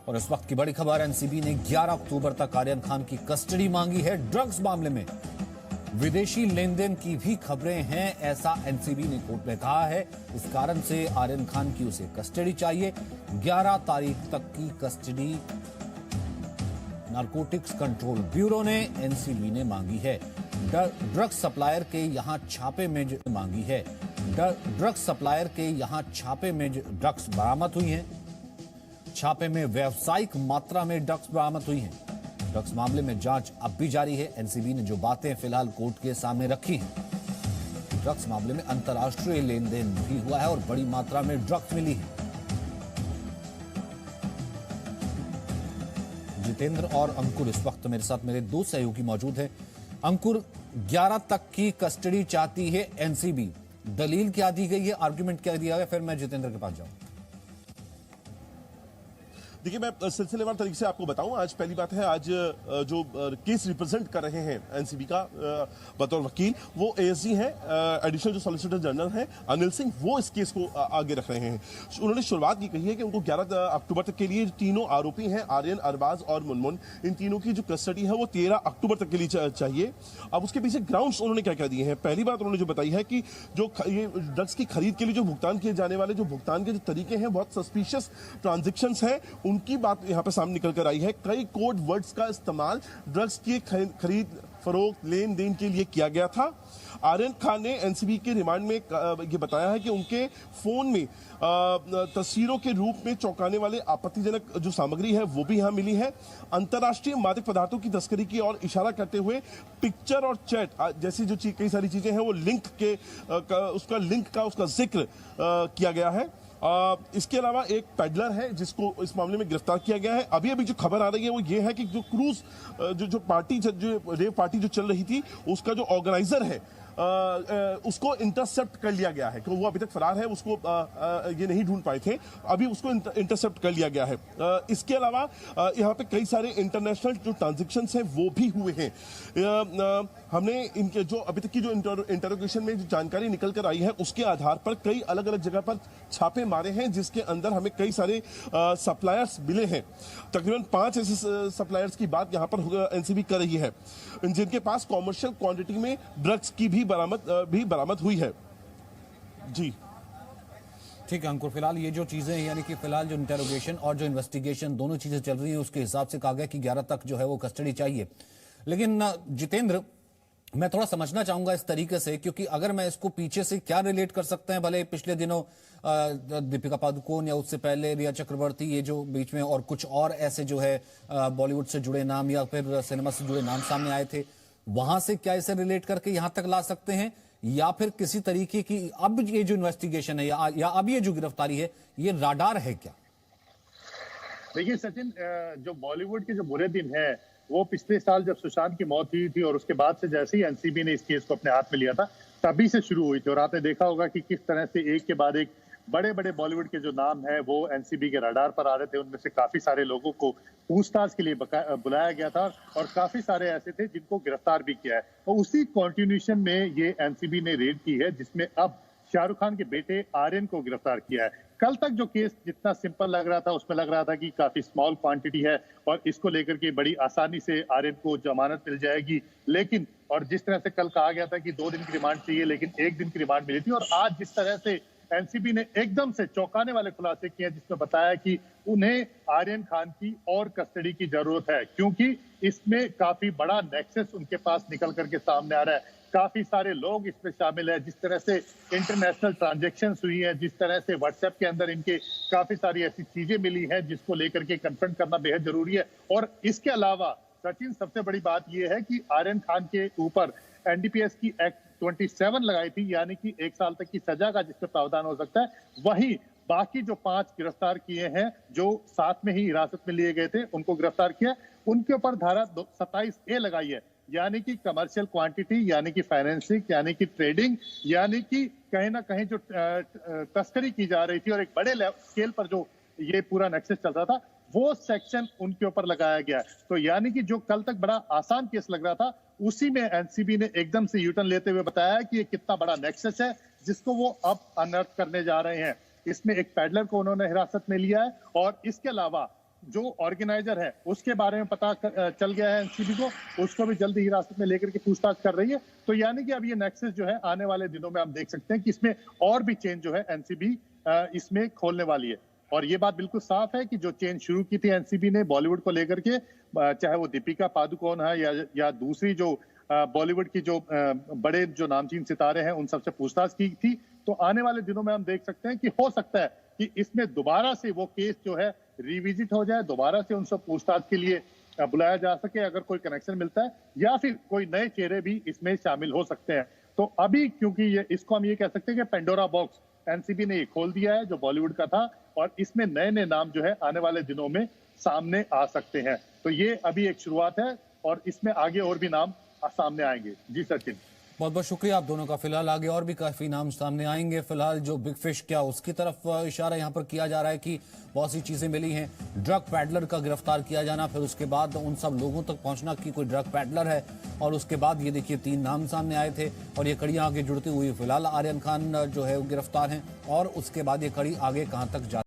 और इस वक्त की बड़ी खबर, एनसीबी ने 11 अक्टूबर तक आर्यन खान की कस्टडी मांगी है। ड्रग्स मामले में विदेशी लेन देन की भी खबरें हैं, ऐसा एनसीबी ने कोर्ट में कहा है। इस कारण से आर्यन खान की उसे कस्टडी चाहिए। 11 तारीख तक की कस्टडी नारकोटिक्स कंट्रोल ब्यूरो ने एनसीबी ने मांगी है। ड्रग्स सप्लायर के यहां छापे में मांगी है। ड्रग्स सप्लायर के यहां छापे में ड्रग्स बरामद हुई हैं। छापे में व्यावसायिक मात्रा में ड्रग्स बरामद हुई हैं। ड्रग्स मामले में जांच अब भी जारी है। एनसीबी ने जो बातें फिलहाल कोर्ट के सामने रखी हैं, ड्रग्स मामले में अंतर्राष्ट्रीय लेन देन भी हुआ है और बड़ी मात्रा में ड्रग्स मिली है। जितेंद्र और अंकुर इस वक्त मेरे साथ, मेरे दो सहयोगी मौजूद हैं। अंकुर, 11 तक की कस्टडी चाहती है एनसीबी, दलील क्या दी गई है, आर्गुमेंट क्या दिया गया, फिर मैं जितेंद्र के पास जाऊं। देखिए, मैं सिलसिलेवार तरीके से आपको बताऊं। आज पहली बात है, आज जो केस रिप्रेजेंट कर रहे हैं एनसीबी का बतौर वकील, वो एएसजी हैं, एडिशनल जो सॉलिसिटर जनरल हैं अनिल सिंह, वो इस केस को आगे रख रहे हैं। उन्होंने शुरुआत की कही है कि उनको 11 अक्टूबर तक के लिए तीनों आरोपी हैं, आर्यन, अरबाज और मुनमुन, इन तीनों की जो कस्टडी है वो 13 अक्टूबर तक के लिए चाहिए। अब उसके पीछे ग्राउंड्स उन्होंने क्या क्या दिए हैं। पहली बात उन्होंने जो बताई है कि जो ये ड्रग्स की खरीद के लिए जो भुगतान किए जाने वाले जो भुगतान के जो तरीके हैं, बहुत सस्पिशियस ट्रांजेक्शंस हैं, उनकी बात यहां पे सामने निकल कर आई है। कई कोड वर्ड्स का इस्तेमाल ड्रग्स की खरीद फरोख्त लेन देन के लिए किया गया था। आर्यन खान ने एनसीबी के रिमांड में ये बताया है कि उनके फोन में तस्वीरों के रूप में चौंकाने वाले आपत्तिजनक जो सामग्री है वो भी यहां मिली है। अंतर्राष्ट्रीय मादक पदार्थों की तस्करी की ओर इशारा करते हुए पिक्चर और चैट जैसी जो कई सारी चीजें हैं वो लिंक के उसका जिक्र किया गया है। इसके अलावा एक पेडलर है जिसको इस मामले में गिरफ्तार किया गया है। अभी जो खबर आ रही है वो ये है कि जो क्रूज जो पार्टी, जो रेव पार्टी जो चल रही थी, उसका जो ऑर्गेनाइजर है उसको इंटरसेप्ट कर लिया गया है। वो अभी तक फरार है, उसको ये नहीं ढूंढ पाए थे, अभी उसको इंटरसेप्ट कर लिया गया है। इसके अलावा यहाँ पे कई सारे इंटरनेशनल जो ट्रांजैक्शंस हैं वो भी हुए हैं। हमने इनके जो अभी तक की जो इंटरोगेशन में जो जानकारी निकल कर आई है उसके आधार पर कई अलग अलग जगह पर छापे मारे हैं, जिसके अंदर हमें कई सारे सप्लायर्स मिले हैं। तकरीबन 5 ऐसे सप्लायर्स की बात यहाँ पर एनसीबी कर रही है, जिनके पास कॉमर्शियल क्वांटिटी में ड्रग्स की भी बरामद हुई है। जी ठीक है अंकुर, फिलहाल ये जो चीजें हैं, यानी कि फिलहाल जो इंटेरोगेशन और जो इन्वेस्टिगेशन दोनों चीजें चल रही हैं, उसके हिसाब से कहा गया कि 11 तक जो है वो कस्टडी चाहिए। लेकिन जितेंद्र, मैं थोड़ा समझना चाहूंगा इस तरीके से, क्योंकि अगर मैं इसको पीछे से क्या रिलेट कर सकते हैं, भले पिछले दिनों दीपिका पादुकोण या उससे पहले रिया चक्रवर्ती, ये जो बीच में और कुछ और ऐसे जो है बॉलीवुड से जुड़े नाम या फिर सिनेमा से जुड़े नाम सामने आए थे, वहां से क्या इसे रिलेट करके यहां तक ला सकते हैं, या फिर किसी तरीके की अब ये जो इन्वेस्टिगेशन है या अब ये जो गिरफ्तारी है, ये राडार है क्या? देखिए सचिन, जो बॉलीवुड के जो बुरे दिन है वो पिछले साल जब सुशांत की मौत हुई थी और उसके बाद से जैसे ही एनसीबी ने इस केस को अपने हाथ में लिया था, तभी से शुरू हुई थी। और आपने देखा होगा कि किस तरह से एक के बाद एक बड़े बड़े बॉलीवुड के जो नाम है वो एनसीबी के रडार पर आ रहे थे। उनमें से काफी सारे लोगों को पूछताछ के लिए बुलाया गया था और काफी सारे ऐसे थे जिनको गिरफ्तार भी किया है। और उसी कॉन्टिन्यूशन में ये एनसीबी ने रेड की है, जिसमें अब शाहरुख खान के बेटे आर्यन को गिरफ्तार किया है। कल तक जो केस जितना सिंपल लग रहा था, उसमें लग रहा था कि काफी स्मॉल क्वांटिटी है और इसको लेकर के बड़ी आसानी से आर्यन को जमानत मिल जाएगी। लेकिन और जिस तरह से कल कहा गया था कि 2 दिन की रिमांड चाहिए, लेकिन 1 दिन की रिमांड मिली थी। और आज जिस तरह से एनसीबी ने एकदम से चौंकाने वाले खुलासे किए, जिसमें बताया कि उन्हें आर्यन खान की और कस्टडी की जरूरत है, क्योंकि इसमें काफी बड़ा नेक्सस उनके पास निकल करके सामने आ रहा है। काफी सारे लोग इसमें शामिल है, जिस तरह से इंटरनेशनल ट्रांजैक्शंस हुई है, जिस तरह से व्हाट्सएप के अंदर इनके काफी सारी ऐसी चीजें मिली हैं जिसको लेकर के कन्फ्रंट करना बेहद जरूरी है। और इसके अलावा सचिन, सबसे बड़ी बात यह है कि आर्यन खान के ऊपर एनडीपीएस की एक्ट 27 लगाई थी, यानी कि 1 साल तक की सजा का जिसमें प्रावधान हो सकता है। वहीं बाकी जो 5 गिरफ्तार किए हैं, जो साथ में ही हिरासत में लिए गए थे, उनको गिरफ्तार किया, उनके ऊपर धारा 27A लगाई है, यानी कि कमर्शियल क्वांटिटी, यानी कि फाइनेंसिंग, यानी कि ट्रेडिंग, यानी कि कहीं ना कहीं जो तस्करी की जा रही थी और एक बड़े स्केल पर जो ये पूरा नेक्सस चल रहा था, वो सेक्शन उनके ऊपर लगाया गया। तो यानी कि जो कल तक बड़ा आसान केस लग रहा था, उसी में एनसीबी ने एकदम से यूटर्न लेते हुए बताया कि ये कितना बड़ा नेक्सस है जिसको वो अब अनर्थ करने जा रहे हैं। इसमें एक पैडलर को उन्होंने हिरासत में लिया है और इसके अलावा जो ऑर्गेनाइजर है उसके बारे में पता चल गया है एनसीबी को, उसको भी जल्दी हिरासत में लेकर के पूछताछ कर रही है। तो यानी कि अब ये नेक्सस जो है आने वाले दिनों में हम देख सकते हैं कि इसमें और भी चेन जो है एनसीबी इसमें खोलने वाली है। और ये बात बिल्कुल साफ है कि जो चेन शुरू की थी एनसीबी ने बॉलीवुड को लेकर के, चाहे वो दीपिका पादुकोण है या दूसरी जो बॉलीवुड की जो बड़े जो नामचीन सितारे हैं, उन सबसे पूछताछ की थी। तो आने वाले दिनों में हम देख सकते हैं कि हो सकता है कि इसमें दोबारा से वो केस जो है रिविजिट हो जाए, दोबारा से उनसे पूछताछ के लिए बुलाया जा सके अगर कोई कनेक्शन मिलता है, या फिर कोई नए चेहरे भी इसमें शामिल हो सकते हैं। तो अभी क्योंकि ये इसको हम ये कह सकते हैं कि पेंडोरा बॉक्स एनसीबी ने ये खोल दिया है जो बॉलीवुड का था, और इसमें नए नए नाम जो है आने वाले दिनों में सामने आ सकते हैं। तो ये अभी एक शुरुआत है और इसमें आगे और भी नाम सामने आएंगे। जी सचिन, बहुत बहुत शुक्रिया आप दोनों का। फिलहाल आगे और भी काफी नाम सामने आएंगे। फिलहाल जो बिग फिश क्या उसकी तरफ इशारा यहाँ पर किया जा रहा है कि बहुत सी चीजें मिली हैं। ड्रग पैडलर का गिरफ्तार किया जाना, फिर उसके बाद उन सब लोगों तक पहुंचना कि कोई ड्रग पैडलर है, और उसके बाद ये देखिए 3 नाम सामने आए थे और ये कड़ियां आगे जुड़ती हुई। फिलहाल आर्यन खान जो है वो गिरफ्तार हैं और उसके बाद ये कड़ी आगे कहां तक जा